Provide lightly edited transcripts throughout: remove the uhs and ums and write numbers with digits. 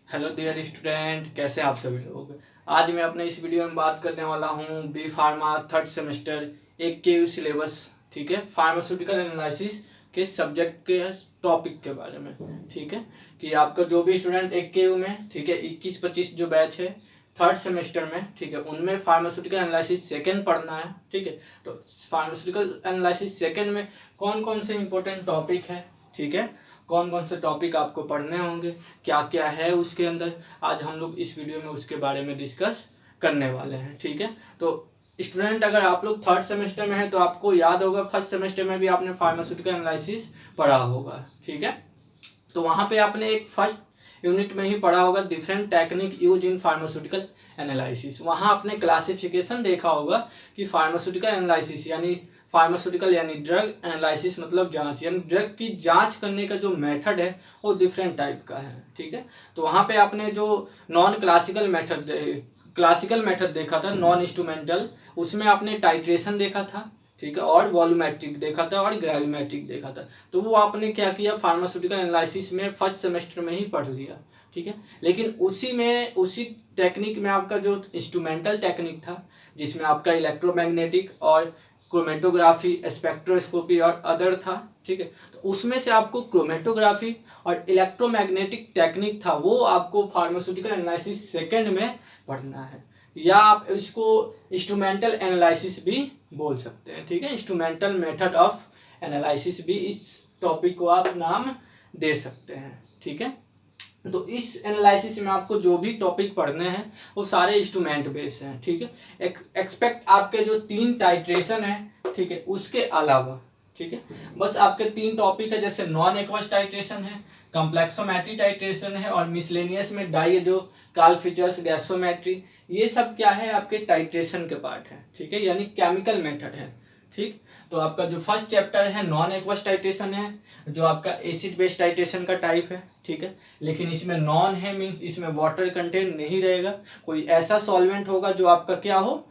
Hello dear student, कैसे आप सभी लोग। आज मैं अपने इस वीडियो में बात करने वाला हूँ बी फार्मा थर्ड सेमेस्टर एक के यू सिलेबस, ठीक है, फार्मास्यूटिकल एनालिसिस के सब्जेक्ट के टॉपिक के बारे में। ठीक है, कि आपका जो भी स्टूडेंट एक के यू में, ठीक है, 21-25 जो बैच है थर्ड सेमेस्टर में, ठीक है, उनमें फार्मास्यूटिकल एनालिसिस सेकेंड पढ़ना है। ठीक है, तो फार्मास्यूटिकल एनालिसिस सेकेंड में कौन कौन से इंपॉर्टेंट टॉपिक है, ठीक है, कौन कौन से टॉपिक आपको पढ़ने होंगे, क्या क्या है उसके अंदर, आज हम लोग इस वीडियो में उसके बारे में डिस्कस करने वाले हैं। ठीक है, तो स्टूडेंट अगर आप लोग थर्ड सेमेस्टर में है तो आपको याद होगा फर्स्ट सेमेस्टर में भी आपने फार्मास्यूटिकल एनालिसिस पढ़ा होगा। ठीक है, तो वहाँ पे आपने एक फर्स्ट यूनिट में ही पढ़ा होगा different technique use in pharmaceutical analysis. वहाँ आपने क्लासिफिकेशन देखा होगा कि फार्मास्यूटिकल एनालिसिस यानी फार्मास्यूटिकल यानी ड्रग एनालिसिस मतलब जांच, यानी ड्रग की जांच करने का जो मेथड है वो डिफरेंट टाइप का है। ठीक है, तो वहाँ पे आपने जो नॉन क्लासिकल मेथड देखा था, नॉन इंस्ट्रूमेंटल, उसमें आपने टाइट्रेशन देखा था, ठीक है, और वॉल्यूमेट्रिक देखा था और ग्रेविमेट्रिक देखा था। तो वो आपने क्या किया, फार्मास्यूटिकल एनालिसिस में फर्स्ट सेमेस्टर में ही पढ़ लिया। ठीक है, लेकिन उसी टेक्निक में आपका जो इंस्ट्रूमेंटल टेक्निक था, जिसमें आपका इलेक्ट्रोमैग्नेटिक और क्रोमेटोग्राफी, स्पेक्ट्रोस्कोपी और अदर था। ठीक है, तो उसमें से आपको क्रोमेटोग्राफी और इलेक्ट्रोमैग्नेटिक टेक्निक था, वो आपको फार्मास्यूटिकल एनालिसिस सेकेंड में पढ़ना है, या आप इसको इंस्ट्रूमेंटल एनालिसिस भी बोल सकते हैं। ठीक है, इंस्ट्रूमेंटल मेथड ऑफ एनालिसिस भी इस टॉपिक को आप नाम दे सकते हैं। ठीक है, तो इस एनालिसिस में आपको जो भी टॉपिक पढ़ने हैं वो सारे इंस्ट्रूमेंट बेस हैं। ठीक है, एक्सपेक्ट आपके जो 3 टाइट्रेशन है, ठीक है, उसके अलावा, ठीक है, बस आपके 3 टॉपिक है, जैसे नॉन एक्वस टाइट्रेशन है, कॉम्प्लेक्सोमेट्री टाइट्रेशन है और मिसलेनियस में डाई जो काल फीचर्स गैसोमेट्री, ये सब क्या है आपके टाइट्रेशन के पार्ट है। ठीक है, यानी केमिकल मेथड है। ठीक, तो आपका जो फर्स्ट चैप्टर है नॉन एक्वस टाइट्रेशन है, जो आपका एसिड बेस टाइट्रेशन का टाइप है। ठीक है, लेकिन इसमें नॉन है मीन्स इसमें वाटर कंटेंट नहीं रहेगा, कोई ऐसा सॉल्वेंट होगा जो आपका क्या हो,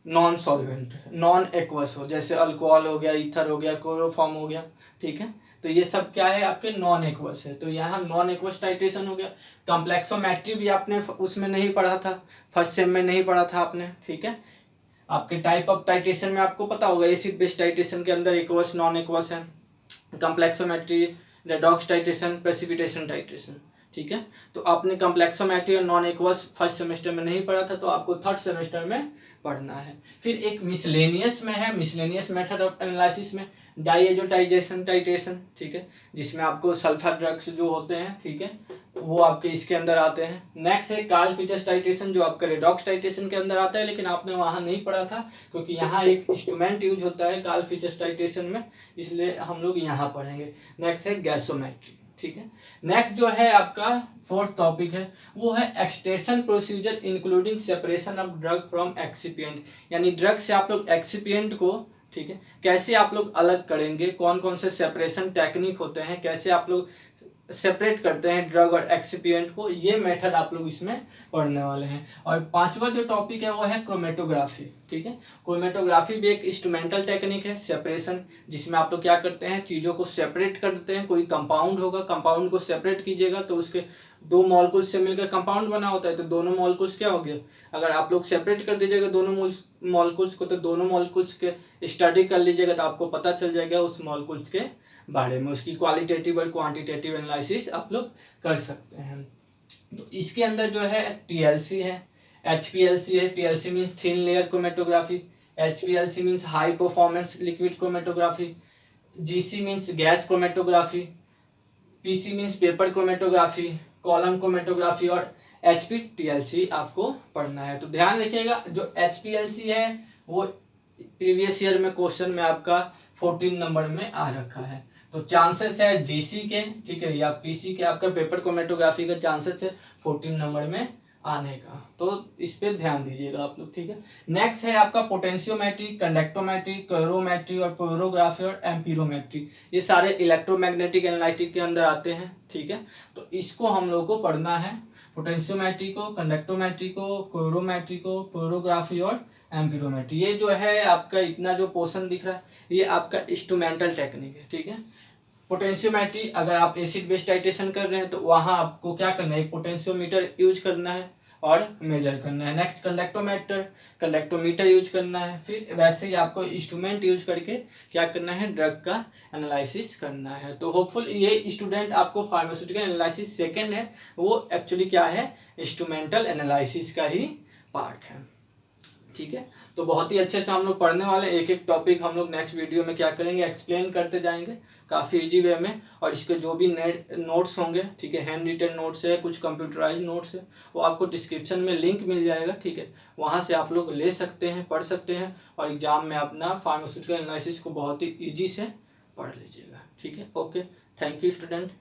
नॉन सॉल्वेंट, नॉन एक्वस हो, जैसे अल्कोहल हो गया, ईथर हो गया, क्लोरोफॉर्म हो गया। ठीक है, तो ये सब क्या है आपके नॉन एक्वस है, तो यहाँ नॉन एक्वस टाइट्रेशन हो गया। कॉम्प्लेक्सोमेट्री भी आपने उसमें नहीं पढ़ा था, फर्स्ट सेम में नहीं पढ़ा था आपने। ठीक है, आपके टाइप ऑफ टाइट्रेशन में आपको पता होगा, एसिड बेस टाइट्रेशन के अंदर एक्वस नॉन एक्वस है, कॉम्प्लेक्सोमेट्री, रेडॉक्स टाइट्रेशन, प्रेसिपिटेशन टाइट्रेशन। ठीक है, तो आपने कॉम्प्लेक्सोमेट्री और नॉन एक्वस फर्स्ट सेमेस्टर में नहीं पढ़ा था, तो आपको थर्ड सेमेस्टर में पढ़ना है। फिर एक मिसलेनियस में है, मिसलेनियस मेथड ऑफ एनालिसिस में डाइएजोटाइजेशन टाइट्रेशन, ठीक है, जिसमें आपको सल्फर ड्रग्स जो होते हैं, ठीक है, वो आपके इसके अंदर आते हैं। नेक्स्ट है कार्ल फीचर्स टाइट्रेशन, जो आपका रेडॉक्स टाइट्रेशन के अंदर आता है, लेकिन आपने वहां नहीं पढ़ा था क्योंकि यहाँ एक इंस्ट्रूमेंट यूज होता है कार्ल फीचर्स टाइट्रेशन में, इसलिए हम लोग यहाँ पढ़ेंगे। नेक्स्ट है गैसोमेट्री। ठीक है, नेक्स्ट जो है आपका फोर्थ टॉपिक है वो है extraction procedure including separation of drug from excipient, यानी ड्रग से आप लोग एक्सिपिएंट को, ठीक है, कैसे आप लोग अलग करेंगे, कौन कौन से सेपरेशन टेक्निक होते हैं, कैसे आप लोग सेपरेट करते हैं ड्रग और एक्सिपिएंट को, ये मेथड आप लोग इसमें पढ़ने वाले हैं। और पांचवा जो टॉपिक है वो है क्रोमेटोग्राफी। ठीक है, क्रोमेटोग्राफी भी एक इंस्ट्रूमेंटल टेक्निक है सेपरेशन, जिसमें आप लोग क्या करते हैं, चीज़ों को सेपरेट कर देते हैं। कोई कंपाउंड होगा, कंपाउंड को सेपरेट कीजिएगा तो उसके 2 मॉलिक्यूल्स से मिलकर कंपाउंड बना होता है, तो दोनों मॉलिक्यूल्स क्या हो गया, अगर आप लोग सेपरेट कर दीजिएगा दोनों मॉलिक्यूल्स को, तो दोनों मॉलिक्यूल्स के स्टडी कर लीजिएगा तो आपको पता चल जाएगा उस मॉलिक्यूल्स के बारे में, उसकी क्वालिटेटिव और क्वांटिटेटिव एनालिसिस आप लोग कर सकते हैं। तो इसके अंदर जो है टीएलसी है, एचपीएलसी है, TLC means thin layer chromatography, HPLC means high performance liquid chromatography, GC means gas chromatography, PC means paper chromatography, column chromatography और एचपीटीएलसी आपको पढ़ना है। तो ध्यान रखिएगा, जो एचपीएलसी है वो प्रीवियस ईयर में क्वेश्चन में आपका 14 नंबर में आ रखा है, तो चांसेस है जीसी के, ठीक है, या पीसी के आपका पेपर क्रोमेटोग्राफी का चांसेस है 14 नंबर में आने का, तो इस पे ध्यान दीजिएगा आप लोग। ठीक है, नेक्स्ट है आपका पोटेंशियोमेट्री, कंडक्टोमेट्री, क्लोरोमेट्री और पोरोग्राफी और एम्पीरोमेट्री, ये सारे इलेक्ट्रोमैग्नेटिक एनालिटिक के अंदर आते हैं। ठीक है, तो इसको हम लोग को पढ़ना है, पोटेंशियोमेट्री को, कंडक्टोमेट्री को, क्लोरोमेट्री को, पोरोग्राफी और एम्पीरोमेट्री। ये जो है आपका इतना जो पोर्शन दिख रहा है ये आपका इंस्ट्रूमेंटल टेक्निक है। ठीक है, पोटेंशियोमेट्री, अगर आप एसिड बेस टाइट्रेशन कर रहे हैं तो वहाँ आपको क्या करना है, एक पोटेंशियोमीटर यूज करना है और मेजर करना है। नेक्स्ट कंडक्टोमीटर यूज करना है। फिर वैसे ही आपको इंस्ट्रूमेंट यूज करके क्या करना है, ड्रग का एनालिसिस करना है। तो होपफुल ये स्टूडेंट आपको फार्मास्यूटिकल एनालिसिस सेकेंड है, वो एक्चुअली क्या है, इंस्ट्रूमेंटल एनालिसिस का ही पार्ट है। ठीक है, तो बहुत ही अच्छे से हम लोग पढ़ने वाले हैं। एक एक टॉपिक हम लोग नेक्स्ट वीडियो में क्या करेंगे, एक्सप्लेन करते जाएंगे काफ़ी इजी वे में। और इसके जो भी नोट्स होंगे, ठीक है, हैंड रिटन नोट्स है, कुछ कंप्यूटराइज नोट्स है, वो आपको डिस्क्रिप्शन में लिंक मिल जाएगा। ठीक है, वहाँ से आप लोग ले सकते हैं, पढ़ सकते हैं और एग्जाम में अपना फार्मास्यूटिकल एनालिसिस को बहुत ही ईजी से पढ़ लीजिएगा। ठीक है, ओके, थैंक यू स्टूडेंट।